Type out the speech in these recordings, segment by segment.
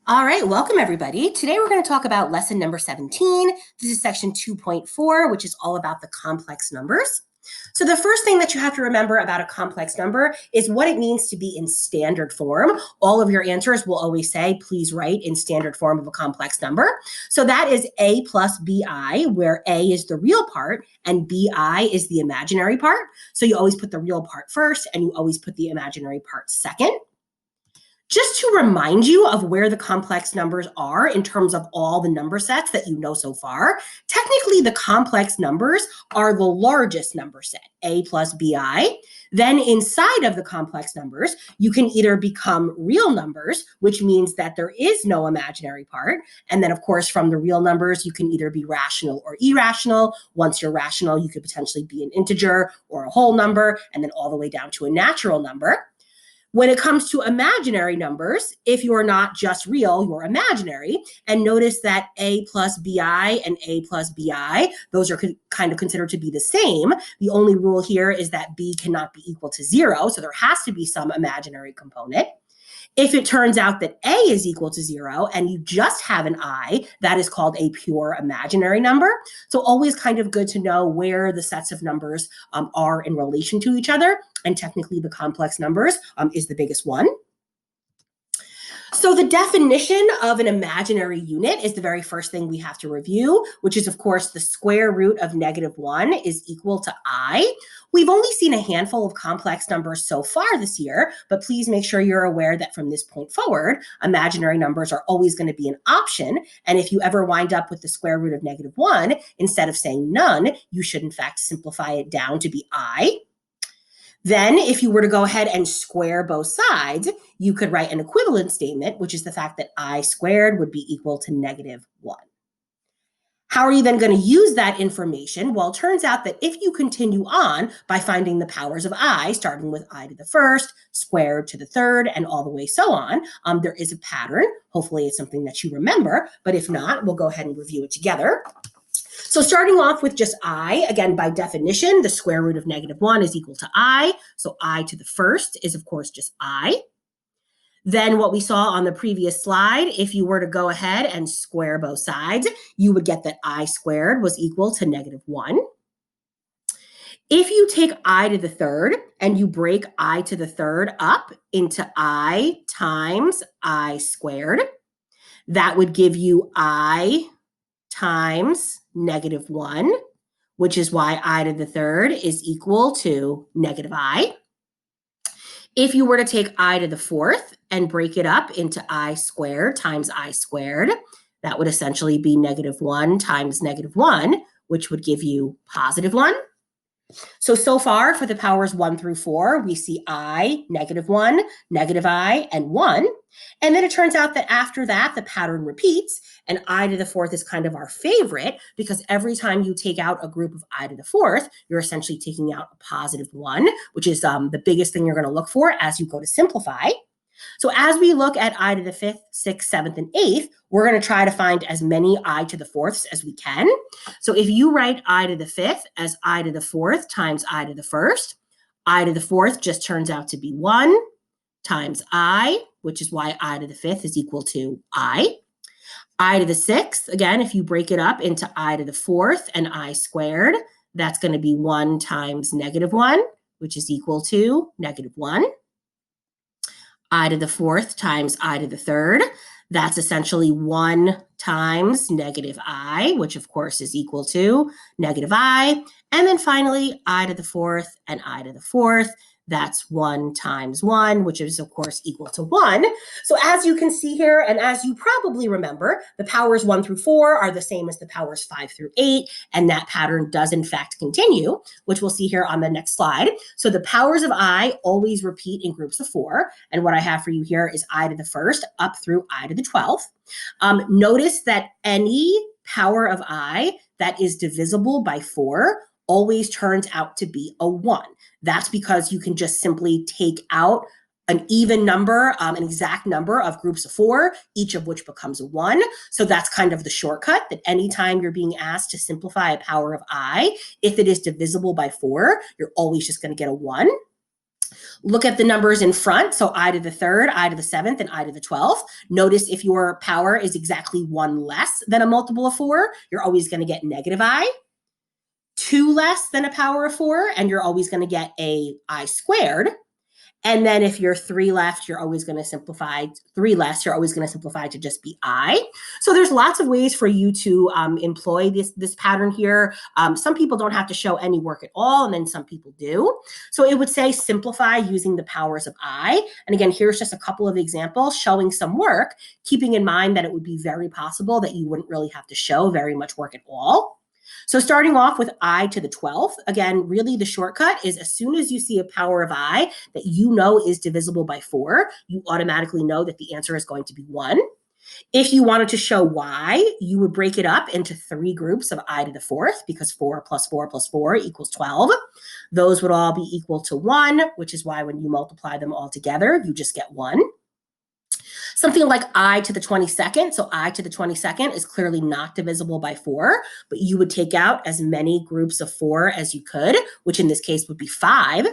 All right, welcome everybody. Today we're going to talk about lesson number 17. This is section 2.4, which is all about the complex numbers. So the first thing that you have to remember about a complex number is what it means to be in standard form. All of your answers will always say, please write in standard form of a complex number. So that is a plus bi, where a is the real part and bi is the imaginary part. So you always put the real part first and you always put the imaginary part second. Just to remind you of where the complex numbers are in terms of all the number sets that you know so far, technically the complex numbers are the largest number set, a plus bi. Then inside of the complex numbers, you can either become real numbers, which means that there is no imaginary part. And then, of course, from the real numbers, you can either be rational or irrational. Once you're rational, you could potentially be an integer or a whole number, and then all the way down to a natural number. When it comes to imaginary numbers, if you're not just real, you're imaginary. And notice that a plus bi and a plus bi, those are kind of considered to be the same. The only rule here is that b cannot be equal to 0, so there has to be some imaginary component. If it turns out that a is equal to 0 and you just have an I, that is called a pure imaginary number. So always kind of good to know where the sets of numbers are in relation to each other. And technically the complex numbers is the biggest one. So the definition of an imaginary unit is the very first thing we have to review, which is, of course, the square root of -1 is equal to I. We've only seen a handful of complex numbers so far this year, but please make sure you're aware that from this point forward, imaginary numbers are always going to be an option. And if you ever wind up with the square root of -1, instead of saying none, you should in fact simplify it down to be I. Then if you were to go ahead and square both sides, you could write an equivalent statement, which is the fact that I squared would be equal to -1. How are you then going to use that information? Well, it turns out that if you continue on by finding the powers of I, starting with I to the first, squared to the third, and all the way so on, there is a pattern. Hopefully it's something that you remember, but if not, we'll go ahead and review it together. So starting off with just I, again, by definition, the square root of -1 is equal to I. So I to the first is, of course, just I. Then what we saw on the previous slide, if you were to go ahead and square both sides, you would get that I squared was equal to -1. If you take I to the third and you break I to the third up into I times I squared, that would give you I times -1, which is why I to the third is equal to -I. If you were to take I to the fourth and break it up into I squared times I squared, that would essentially be -1 times -1, which would give you +1. So far for the powers 1 through 4, we see I, -1, -I, and 1. And then it turns out that after that, the pattern repeats, and I to the fourth is kind of our favorite because every time you take out a group of I to the fourth, you're essentially taking out a +1, which is the biggest thing you're going to look for as you go to simplify. So as we look at I to the fifth, sixth, seventh, and eighth, we're going to try to find as many I to the fourths as we can. So if you write I to the fifth as I to the fourth times I to the first, I to the fourth just turns out to be 1 times I, which is why I to the fifth is equal to I. I to the sixth, again, if you break it up into I to the fourth and I squared, that's going to be 1 times -1, which is equal to -1. I to the fourth times I to the third. That's essentially 1 times -I, which of course is equal to -I. And then finally, I to the fourth and I to the fourth. That's 1 times 1, which is, of course, equal to 1. So as you can see here, and as you probably remember, the powers 1 through 4 are the same as the powers 5 through 8, and that pattern does, in fact, continue, which we'll see here on the next slide. So the powers of I always repeat in groups of 4, and what I have for you here is I to the first up through I to the 12th. Notice that any power of I that is divisible by 4 always turns out to be a 1. That's because you can just simply take out an even number, an exact number of groups of 4, each of which becomes a 1. So that's kind of the shortcut, that anytime you're being asked to simplify a power of I, if it is divisible by 4, you're always just going to get a 1. Look at the numbers in front. So I to the third, I to the seventh, and I to the 12th. Notice if your power is exactly one less than a multiple of 4, you're always going to get negative I. 2 less than a power of 4, and you're always going to get a I squared. And then if you're 3 left, you're always going to simplify. 3 less, you're always going to simplify to just be I. So there's lots of ways for you to employ this pattern here. Some people don't have to show any work at all, and then some people do. So it would say simplify using the powers of I. And again, here's just a couple of examples showing some work, keeping in mind that it would be very possible that you wouldn't really have to show very much work at all. So starting off with I to the 12th, again, really the shortcut is as soon as you see a power of I that you know is divisible by 4, you automatically know that the answer is going to be 1. If you wanted to show why, you would break it up into 3 groups of I to the 4th, because 4 plus 4 plus 4 equals 12. Those would all be equal to 1, which is why when you multiply them all together, you just get 1. Something like I to the 22nd. So I to the 22nd is clearly not divisible by 4, but you would take out as many groups of 4 as you could, which in this case would be 5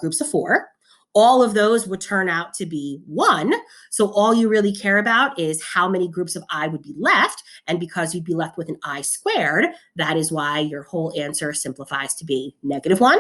groups of 4. All of those would turn out to be 1. So all you really care about is how many groups of I would be left. And because you'd be left with an I squared, that is why your whole answer simplifies to be negative 1.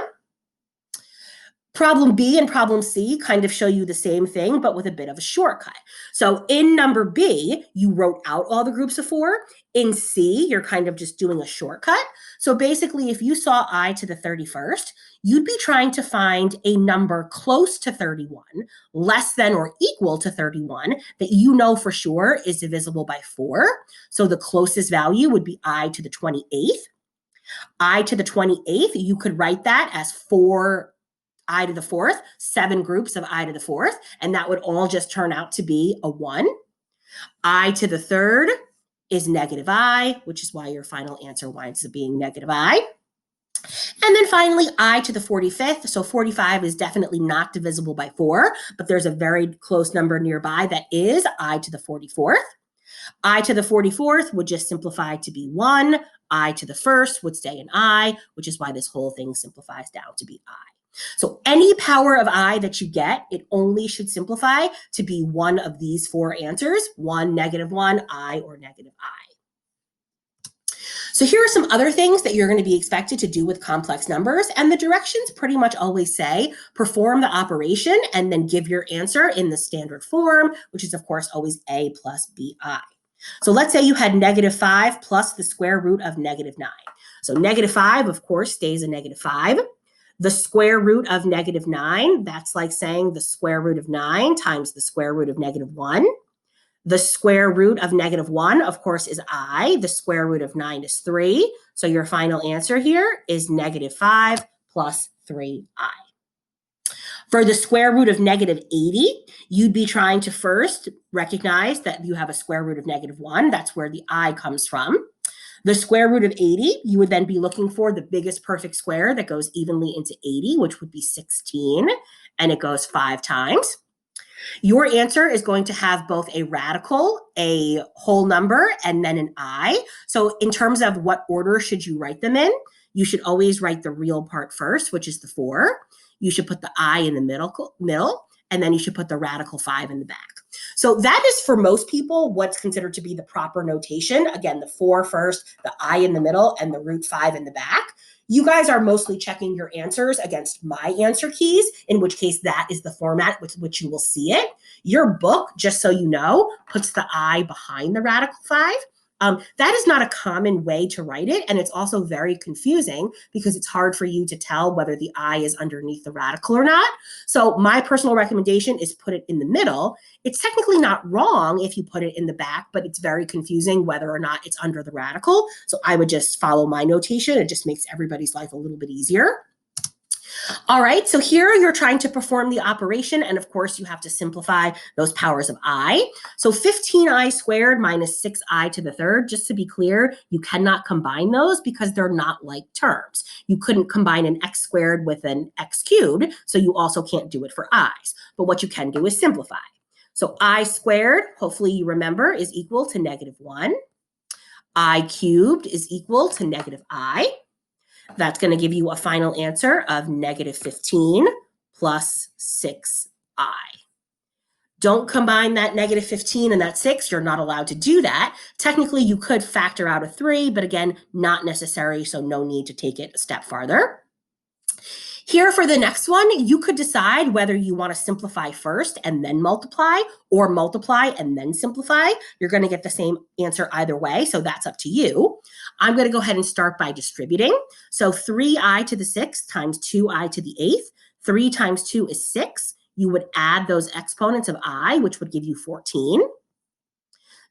Problem B and problem C kind of show you the same thing, but with a bit of a shortcut. So in number B, you wrote out all the groups of 4. In C, you're kind of just doing a shortcut. So basically, if you saw I to the 31st, you'd be trying to find a number close to 31, less than or equal to 31, that you know for sure is divisible by 4. So the closest value would be I to the 28th. I to the 28th, you could write that as 4 I to the 4th, 7 groups of I to the 4th, and that would all just turn out to be a 1. I to the 3rd is negative I, which is why your final answer winds up being negative I. And then finally, I to the 45th. So 45 is definitely not divisible by 4, but there's a very close number nearby that is I to the 44th. I to the 44th would just simplify to be 1. I to the 1st would stay in I, which is why this whole thing simplifies down to be I. So any power of I that you get, it only should simplify to be one of these 4 answers, 1, negative 1, I, or negative I. So here are some other things that you're going to be expected to do with complex numbers, and the directions pretty much always say perform the operation and then give your answer in the standard form, which is of course always A plus BI. So let's say you had negative 5 plus the square root of negative 9. So negative 5, of course, stays a negative 5. The square root of negative 9, that's like saying the square root of 9 times the square root of negative 1. The square root of negative 1, of course, is I. The square root of 9 is 3. So your final answer here is negative 5 plus 3i. For the square root of negative 80, you'd be trying to first recognize that you have a square root of negative 1. That's where the I comes from. The square root of 80, you would then be looking for the biggest perfect square that goes evenly into 80, which would be 16, and it goes 5 times. Your answer is going to have both a radical, a whole number, and then an I. So in terms of what order should you write them in, you should always write the real part first, which is the 4. You should put the I in the middle, and then you should put the radical 5 in the back. So that is, for most people, what's considered to be the proper notation. Again, the 4 first, the I in the middle, and the root 5 in the back. You guys are mostly checking your answers against my answer keys, in which case that is the format with which you will see it. Your book, just so you know, puts the I behind the radical 5. That is not a common way to write it, and it's also very confusing because it's hard for you to tell whether the I is underneath the radical or not. So my personal recommendation is put it in the middle. It's technically not wrong if you put it in the back, but it's very confusing whether or not it's under the radical. So I would just follow my notation. It just makes everybody's life a little bit easier. All right, so here you're trying to perform the operation, and of course you have to simplify those powers of I. So 15i squared minus 6i to the 3rd, just to be clear, you cannot combine those because they're not like terms. You couldn't combine an x squared with an x cubed, so you also can't do it for i's. But what you can do is simplify. So I squared, hopefully you remember, is equal to negative 1. I cubed is equal to negative I. That's going to give you a final answer of negative 15 plus 6i. Don't combine that negative 15 and that 6. You're not allowed to do that. Technically, you could factor out a 3, but again, not necessary, so no need to take it a step farther. Here for the next one, you could decide whether you want to simplify first and then multiply, or multiply and then simplify. You're going to get the same answer either way, so that's up to you. I'm going to go ahead and start by distributing. So 3i to the 6th times 2i to the 8th. 3 times 2 is 6. You would add those exponents of I, which would give you 14.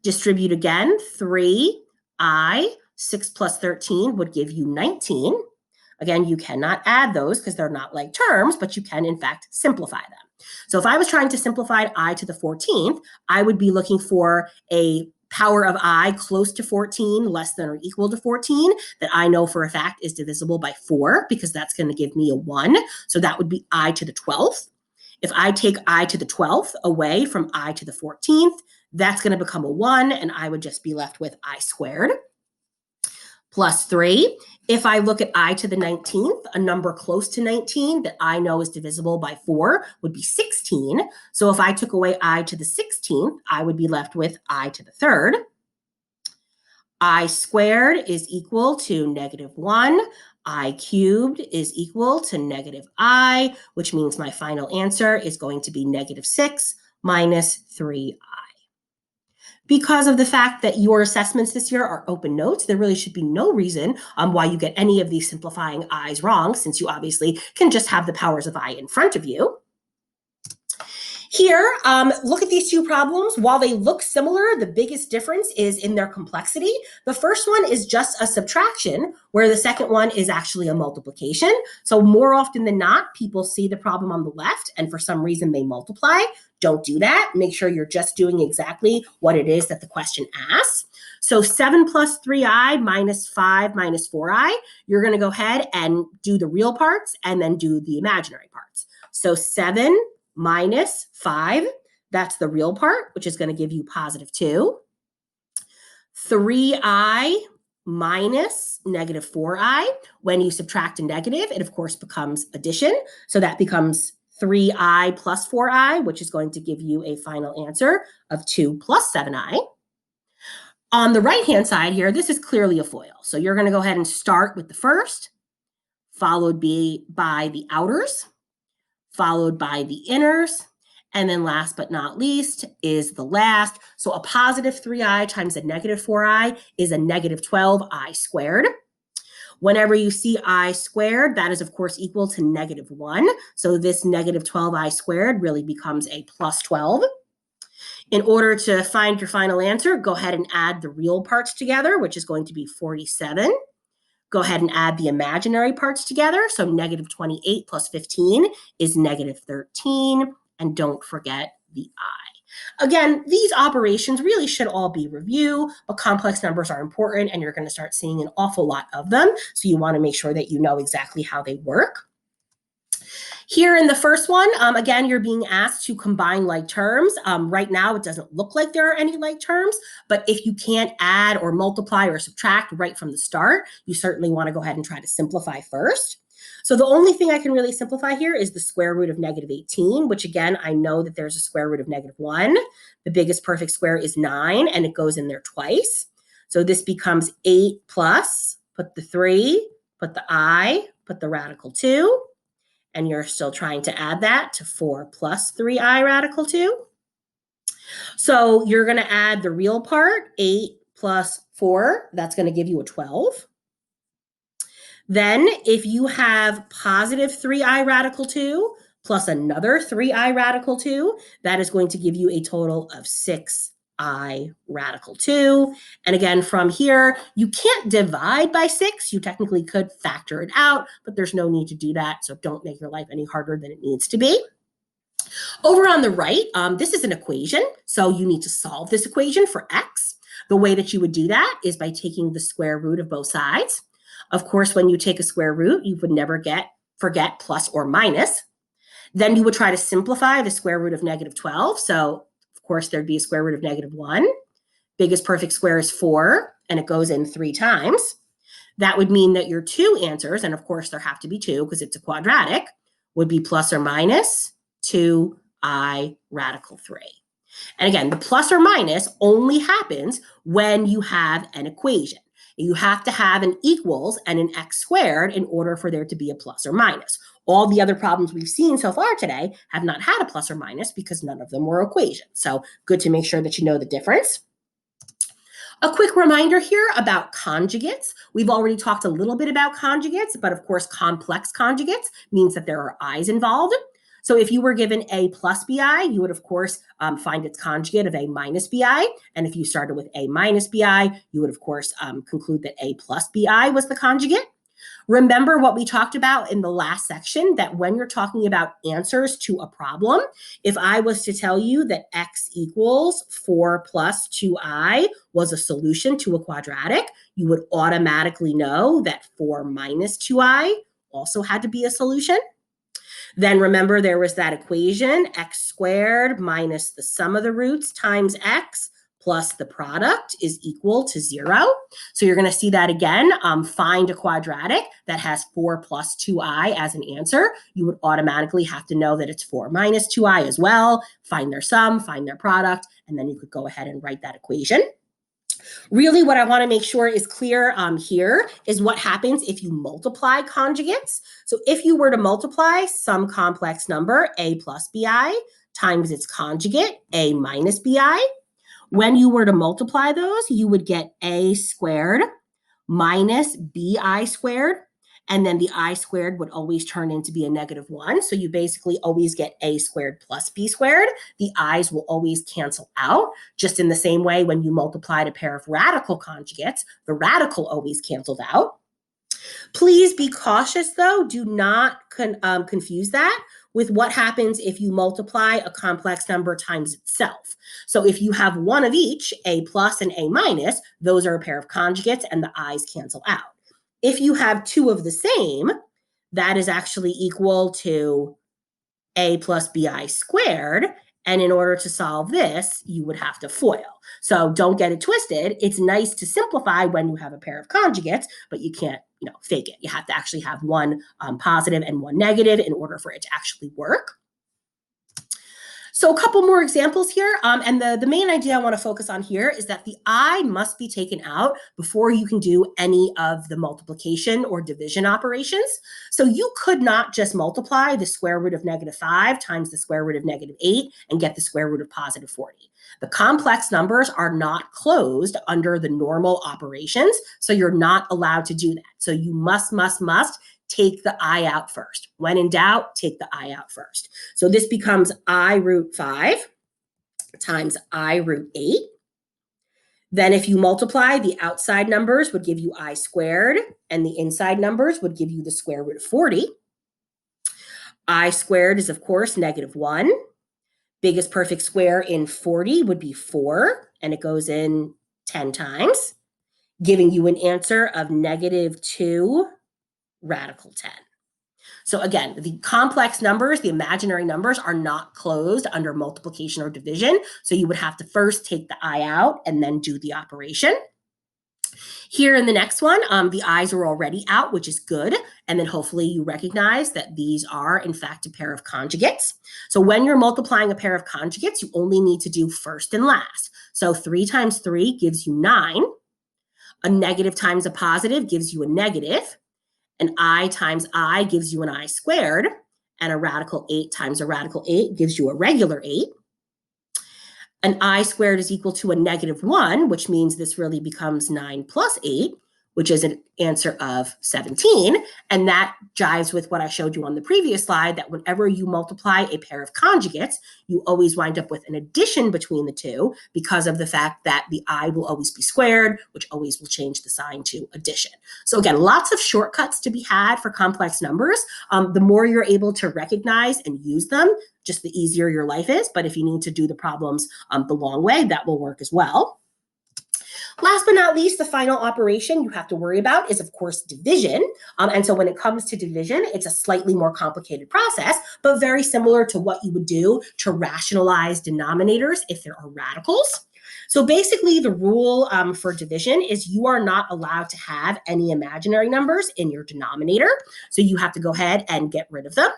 Distribute again. 3i, 6 plus 13 would give you 19. Again, you cannot add those because they're not like terms, but you can, in fact, simplify them. So if I was trying to simplify I to the 14th, I would be looking for a power of I close to 14, less than or equal to 14, that I know for a fact is divisible by 4, because that's going to give me a 1. So that would be I to the 12th. If I take I to the 12th away from I to the 14th, that's going to become a 1, and I would just be left with I squared. Plus 3. If I look at I to the 19th, a number close to 19 that I know is divisible by 4 would be 16. So if I took away I to the 16th, I would be left with I to the 3rd. I squared is equal to negative 1. I cubed is equal to negative I, which means my final answer is going to be negative 6 minus 3i. Because of the fact that your assessments this year are open notes, there really should be no reason why you get any of these simplifying i's wrong, since you obviously can just have the powers of I in front of you. Here, look at these two problems. While they look similar, the biggest difference is in their complexity. The first one is just a subtraction, where the second one is actually a multiplication. So more often than not, people see the problem on the left, and for some reason they multiply. Don't do that. Make sure you're just doing exactly what it is that the question asks. So 7 plus 3i minus 5 minus 4i, you're going to go ahead and do the real parts and then do the imaginary parts. So 7 minus 5, that's the real part, which is going to give you positive 2. 3i minus negative 4i. When you subtract a negative, it of course becomes addition. So that becomes 3i plus 4i, which is going to give you a final answer of 2 plus 7i. On the right-hand side here, this is clearly a FOIL. So you're going to go ahead and start with the first, followed by the outers, followed by the inners, and then last but not least is the last. So a positive 3i times a negative 4i is a negative 12i squared. Whenever you see I squared, that is of course equal to negative 1. So this negative 12i squared really becomes a plus 12. In order to find your final answer, go ahead and add the real parts together, which is going to be 47. Go ahead and add the imaginary parts together. So negative 28 plus 15 is negative 13. And don't forget the I. Again, these operations really should all be review, but complex numbers are important, and you're going to start seeing an awful lot of them. So you want to make sure that you know exactly how they work. Here in the first one, again, you're being asked to combine like terms. Right now, it doesn't look like there are any like terms, but if you can't add or multiply or subtract right from the start, you certainly want to go ahead and try to simplify first. So the only thing I can really simplify here is the square root of negative 18, which again, I know that there's a square root of negative 1. The biggest perfect square is 9, and it goes in there twice. So this becomes 8 plus, put the 3, put the I, put the radical 2. And you're still trying to add that to 4 plus 3i radical 2. So you're going to add the real part, 8 plus 4. That's going to give you a 12. Then if you have positive 3i radical 2 plus another 3i radical 2, that is going to give you a total of 6i radical 2. And again, from here, you can't divide by 6. You technically could factor it out, but there's no need to do that. So don't make your life any harder than it needs to be. Over on the right, this is an equation. So you need to solve this equation for x. The way that you would do that is by taking the square root of both sides. Of course, when you take a square root, you would never forget plus or minus. Then you would try to simplify the square root of negative 12. So of course, there'd be a square root of negative 1. Biggest perfect square is 4, and it goes in 3 times. That would mean that your two answers, and of course there have to be 2 because it's a quadratic, would be plus or minus 2i radical 3. And again, the plus or minus only happens when you have an equation. You have to have an equals and an x squared in order for there to be a plus or minus. All the other problems we've seen so far today have not had a plus or minus because none of them were equations. So good to make sure that you know the difference. A quick reminder here about conjugates. We've already talked a little bit about conjugates, but of course, complex conjugates means that there are i's involved. So if you were given a plus bi, you would, of course, find its conjugate of a minus bi. And if you started with a minus bi, you would, of course, conclude that a plus bi was the conjugate. Remember what we talked about in the last section, that when you're talking about answers to a problem, if I was to tell you that x equals 4 plus 2i was a solution to a quadratic, you would automatically know that 4 minus 2i also had to be a solution. Then remember there was that equation, x squared minus the sum of the roots times x plus the product is equal to 0. So you're going to see that again. Find a quadratic that has 4 plus 2i as an answer. You would automatically have to know that it's 4 minus 2i as well. Find their sum, find their product, and then you could go ahead and write that equation. Really, what I want to make sure is clear here is what happens if you multiply conjugates. So if you were to multiply some complex number, a plus bi, times its conjugate, a minus bi, when you were to multiply those, you would get a squared minus bi squared, and then the I squared would always turn into be a -1. So you basically always get a squared plus b squared. The i's will always cancel out. Just in the same way, when you multiplied a pair of radical conjugates, the radical always canceled out. Please be cautious, though. Do not confuse that with what happens if you multiply a complex number times itself. So if you have one of each, a plus and a minus, those are a pair of conjugates and the i's cancel out. If you have two of the same, that is actually equal to a plus bi squared. And in order to solve this, you would have to FOIL. So don't get it twisted. It's nice to simplify when you have a pair of conjugates, but you can't, fake it. You have to actually have one positive and one negative in order for it to actually work. So a couple more examples here. And the main idea I want to focus on here is that the I must be taken out before you can do any of the multiplication or division operations. So you could not just multiply the square root of -5 times the square root of -8 and get the square root of +40. The complex numbers are not closed under the normal operations, so you're not allowed to do that. So you must take the I out first. When in doubt, take the I out first. So this becomes I root 5 times I root 8. Then if you multiply, the outside numbers would give you I squared, and the inside numbers would give you the square root of 40. I squared is, of course, -1. Biggest perfect square in 40 would be 4, and it goes in 10 times, giving you an answer of -2 radical 10. So again, the complex numbers, the imaginary numbers, are not closed under multiplication or division. So you would have to first take the I out and then do the operation. Here in the next one, the i's are already out, which is good. And then hopefully you recognize that these are, in fact, a pair of conjugates. So when you're multiplying a pair of conjugates, you only need to do first and last. So 3 times 3 gives you 9. A negative times a positive gives you a negative. An I times I gives you an I squared. And a radical 8 times a radical 8 gives you a regular 8. An I squared is equal to a -1, which means this really becomes 9 plus 8, which is an answer of 17. And that jives with what I showed you on the previous slide, that whenever you multiply a pair of conjugates, you always wind up with an addition between the two because of the fact that the I will always be squared, which always will change the sign to addition. So again, lots of shortcuts to be had for complex numbers. The more you're able to recognize and use them, just the easier your life is. But if you need to do the problems the long way, that will work as well. Last but not least, the final operation you have to worry about is, of course, division. And so when it comes to division, it's a slightly more complicated process, but very similar to what you would do to rationalize denominators if there are radicals. So basically, the rule for division is you are not allowed to have any imaginary numbers in your denominator. So you have to go ahead and get rid of them.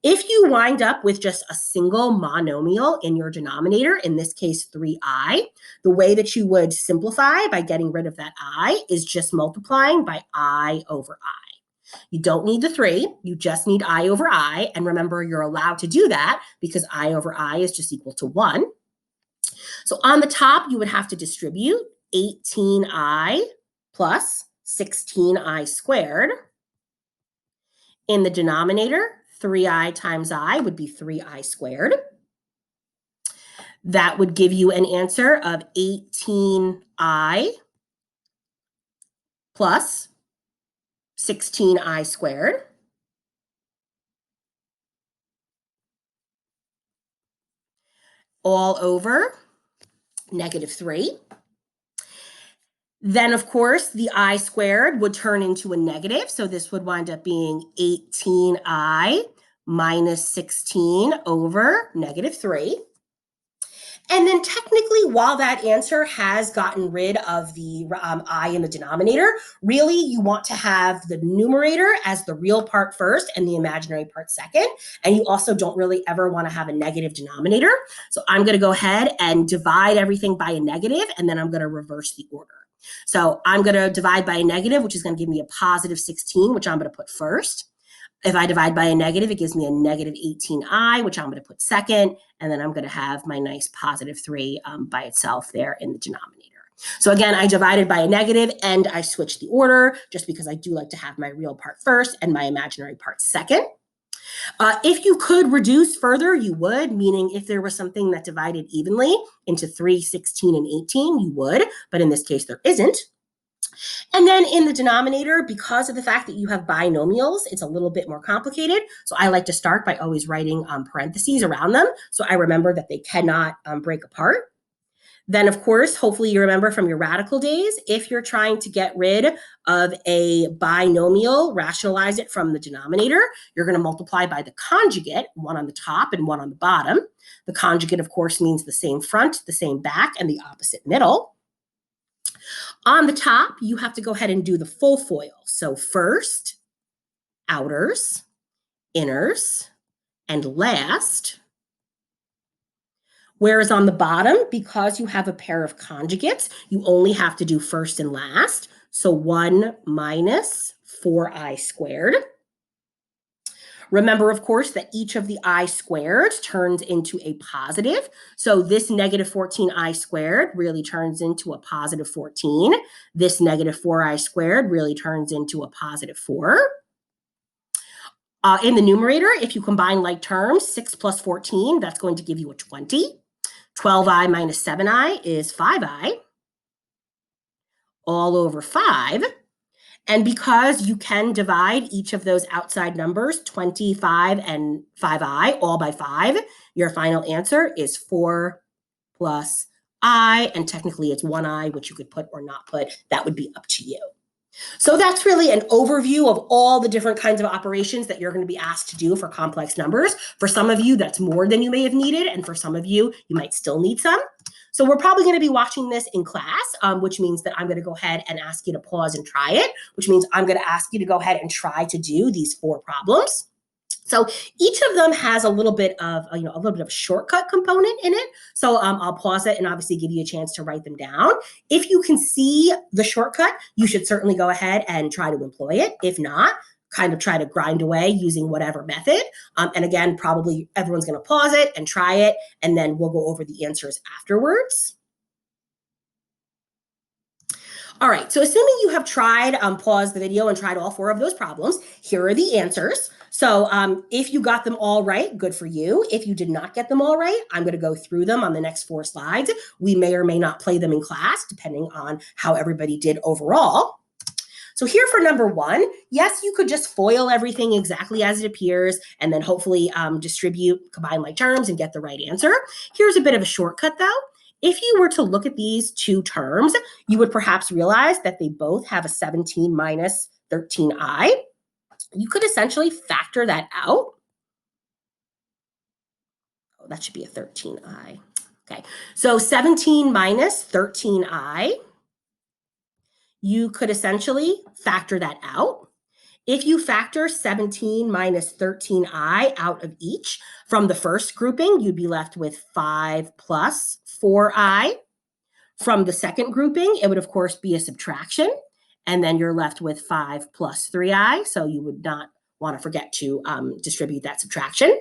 If you wind up with just a single monomial in your denominator, in this case 3i, the way that you would simplify by getting rid of that I is just multiplying by I over I. You don't need the 3, you just need I over I, and remember you're allowed to do that because I over I is just equal to 1. So on the top, you would have to distribute 18i plus 16i squared. In the denominator, 3i times I would be 3i squared. That would give you an answer of 18i plus 16i squared. All over -3. Then, of course, the I squared would turn into a negative. So this would wind up being 18i minus 16 over -3. And then technically, while that answer has gotten rid of the I in the denominator, really you want to have the numerator as the real part first and the imaginary part second. And you also don't really ever want to have a negative denominator. So I'm going to go ahead and divide everything by a negative, and then I'm going to reverse the order. So I'm going to divide by a negative, which is going to give me a positive 16, which I'm going to put first. If I divide by a negative, it gives me a negative 18i, which I'm going to put second, and then I'm going to have my nice positive 3 by itself there in the denominator. So again, I divided by a negative and I switched the order just because I do like to have my real part first and my imaginary part second. If you could reduce further, you would, meaning if there was something that divided evenly into 3, 16, and 18, you would, but in this case, there isn't. And then in the denominator, because of the fact that you have binomials, it's a little bit more complicated. So I like to start by always writing parentheses around them. So I remember that they cannot break apart. Then, of course, hopefully you remember from your radical days, if you're trying to get rid of a binomial, rationalize it from the denominator, you're going to multiply by the conjugate, one on the top and one on the bottom. The conjugate, of course, means the same front, the same back, and the opposite middle. On the top, you have to go ahead and do the full FOIL. So first, outers, inners, and last. Whereas on the bottom, because you have a pair of conjugates, you only have to do first and last. So 1 minus 4i squared. Remember, of course, that each of the I squareds turns into a positive. So this negative 14i squared really turns into a positive 14. This negative 4i squared really turns into a positive 4. In the numerator, if you combine like terms, 6 plus 14, that's going to give you a 20. 12i minus 7i is 5i, all over 5. And because you can divide each of those outside numbers, 25 and 5i, all by 5, your final answer is 4 plus I, and technically it's 1i, which you could put or not put. That would be up to you. So that's really an overview of all the different kinds of operations that you're going to be asked to do for complex numbers. For some of you, that's more than you may have needed, and for some of you, you might still need some. So we're probably going to be watching this in class, which means that I'm going to go ahead and ask you to pause and try it, which means I'm going to ask you to go ahead and try to do these 4 problems. So each of them has a little bit of a little bit of a shortcut component in it. So I'll pause it and obviously give you a chance to write them down. If you can see the shortcut, you should certainly go ahead and try to employ it. If not, kind of try to grind away using whatever method. And again, probably everyone's going to pause it and try it, and then we'll go over the answers afterwards. All right, so assuming you have tried, paused the video and tried all 4 of those problems, here are the answers. So if you got them all right, good for you. If you did not get them all right, I'm going to go through them on the next 4 slides. We may or may not play them in class, depending on how everybody did overall. So here for number 1, yes, you could just FOIL everything exactly as it appears and then hopefully distribute combine like terms and get the right answer. Here's a bit of a shortcut though. If you were to look at these 2 terms, you would perhaps realize that they both have a 17 minus 13i. You could essentially factor that out. Oh, that should be a 13i. Okay, so 17 minus 13i. You could essentially factor that out. If you factor 17 minus 13i out of each from the first grouping, you'd be left with 5 plus 4i. From the second grouping, it would, of course, be a subtraction. And then you're left with 5 plus 3i. So you would not want to forget to distribute that subtraction.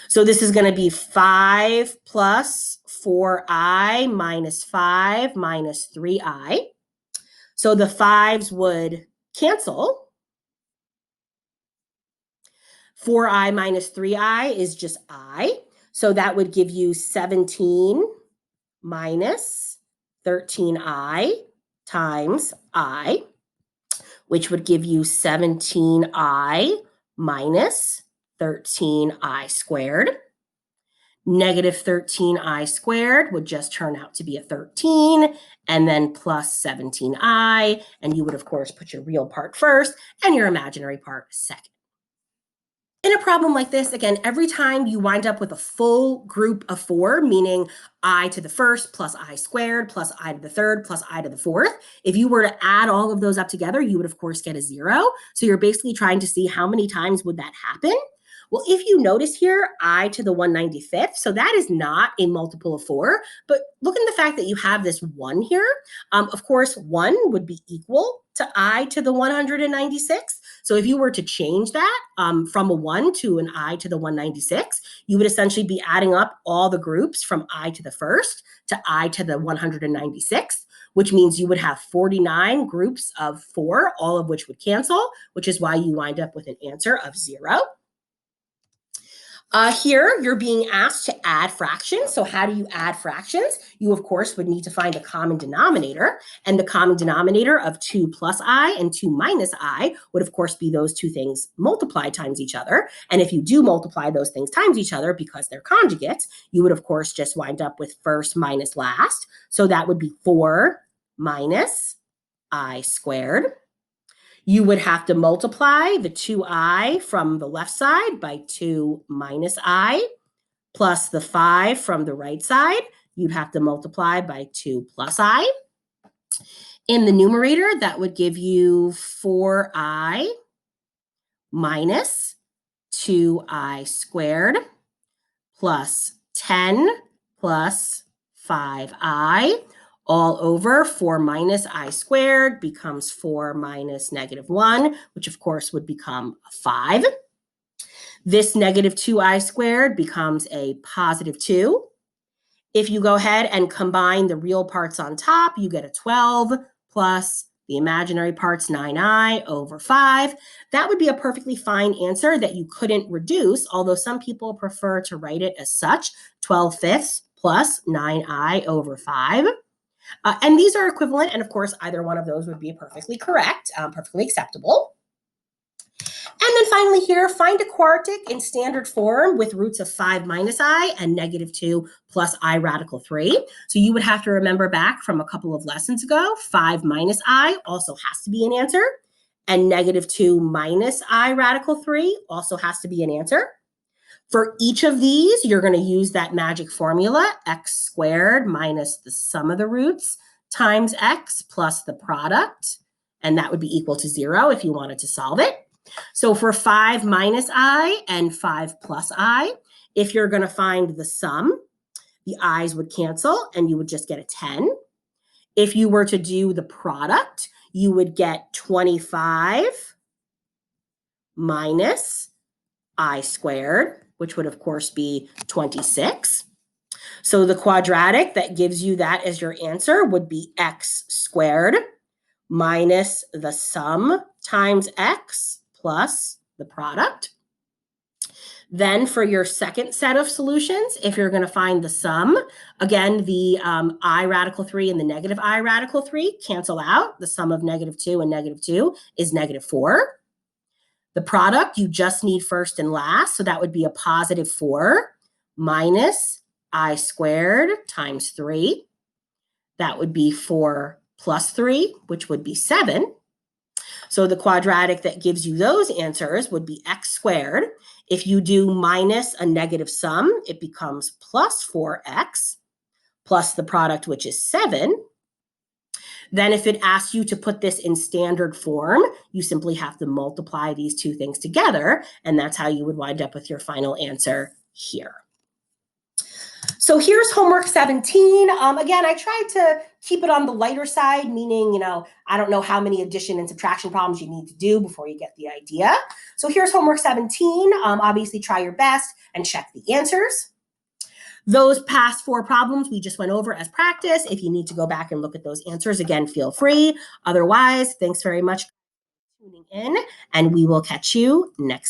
So this is going to be 5 plus 4i minus 5 minus 3i. So the 5s would cancel. 4i minus 3i is just I. So that would give you 17 minus 13i times I, which would give you 17i minus 13i squared. Negative 13i squared would just turn out to be a 13, and then plus 17i, and you would, of course, put your real part first and your imaginary part second. In a problem like this, again, every time you wind up with a full group of 4, meaning I to the first plus I squared plus I to the third plus I to the fourth, if you were to add all of those up together, you would, of course, get a 0. So you're basically trying to see how many times would that happen. Well, if you notice here, I to the 195th, so that is not a multiple of 4, but look at the fact that you have this 1 here. Of course, 1 would be equal to I to the 196th. So if you were to change that from a 1 to an I to the 196, you would essentially be adding up all the groups from I to the first to I to the 196th, which means you would have 49 groups of 4, all of which would cancel, which is why you wind up with an answer of 0. Here, you're being asked to add fractions. So how do you add fractions? You, of course, would need to find a common denominator. And the common denominator of 2 plus I and 2 minus I would, of course, be those two things multiplied times each other. And if you do multiply those things times each other because they're conjugates, you would, of course, just wind up with first minus last. So that would be 4 minus I squared. You would have to multiply the 2i from the left side by 2 minus I, plus the 5 from the right side. You'd have to multiply by 2 plus I. In the numerator, that would give you 4i minus 2i squared plus 10 plus 5i. All over 4 minus I squared becomes 4 minus negative 1, which of course would become 5. This negative 2I squared becomes a positive 2. If you go ahead and combine the real parts on top, you get a 12 plus the imaginary parts 9i over 5. That would be a perfectly fine answer that you couldn't reduce, although some people prefer to write it as such, 12 fifths plus 9i over 5. And these are equivalent, and of course, either one of those would be perfectly correct, perfectly acceptable. And then finally here, find a quartic in standard form with roots of 5 minus I and negative 2 plus I radical 3. So you would have to remember back from a couple of lessons ago, 5 minus I also has to be an answer, and negative 2 minus I radical 3 also has to be an answer. For each of these, you're going to use that magic formula, x squared minus the sum of the roots times x plus the product, and that would be equal to 0 if you wanted to solve it. So for 5 minus I and 5 plus I, if you're going to find the sum, the i's would cancel and you would just get a 10. If you were to do the product, you would get 25 minus I squared, which would, of course, be 26. So the quadratic that gives you that as your answer would be x squared minus the sum times x plus the product. Then for your second set of solutions, if you're going to find the sum, again, the I radical 3 and the negative I radical 3 cancel out. The sum of negative 2 and negative 2 is negative 4. The product, you just need first and last, so that would be a positive 4 minus I squared times 3. That would be 4 plus 3, which would be 7. So the quadratic that gives you those answers would be x squared. If you do minus a negative sum, it becomes plus 4x plus the product, which is 7. Then if it asks you to put this in standard form, you simply have to multiply these two things together, and that's how you would wind up with your final answer here. So here's homework 17. Again, I tried to keep it on the lighter side, meaning, I don't know how many addition and subtraction problems you need to do before you get the idea. So here's homework 17. Obviously, try your best and check the answers. Those past 4 problems we just went over as practice. If you need to go back and look at those answers, again, feel free. Otherwise, thanks very much for tuning in, and we will catch you next time.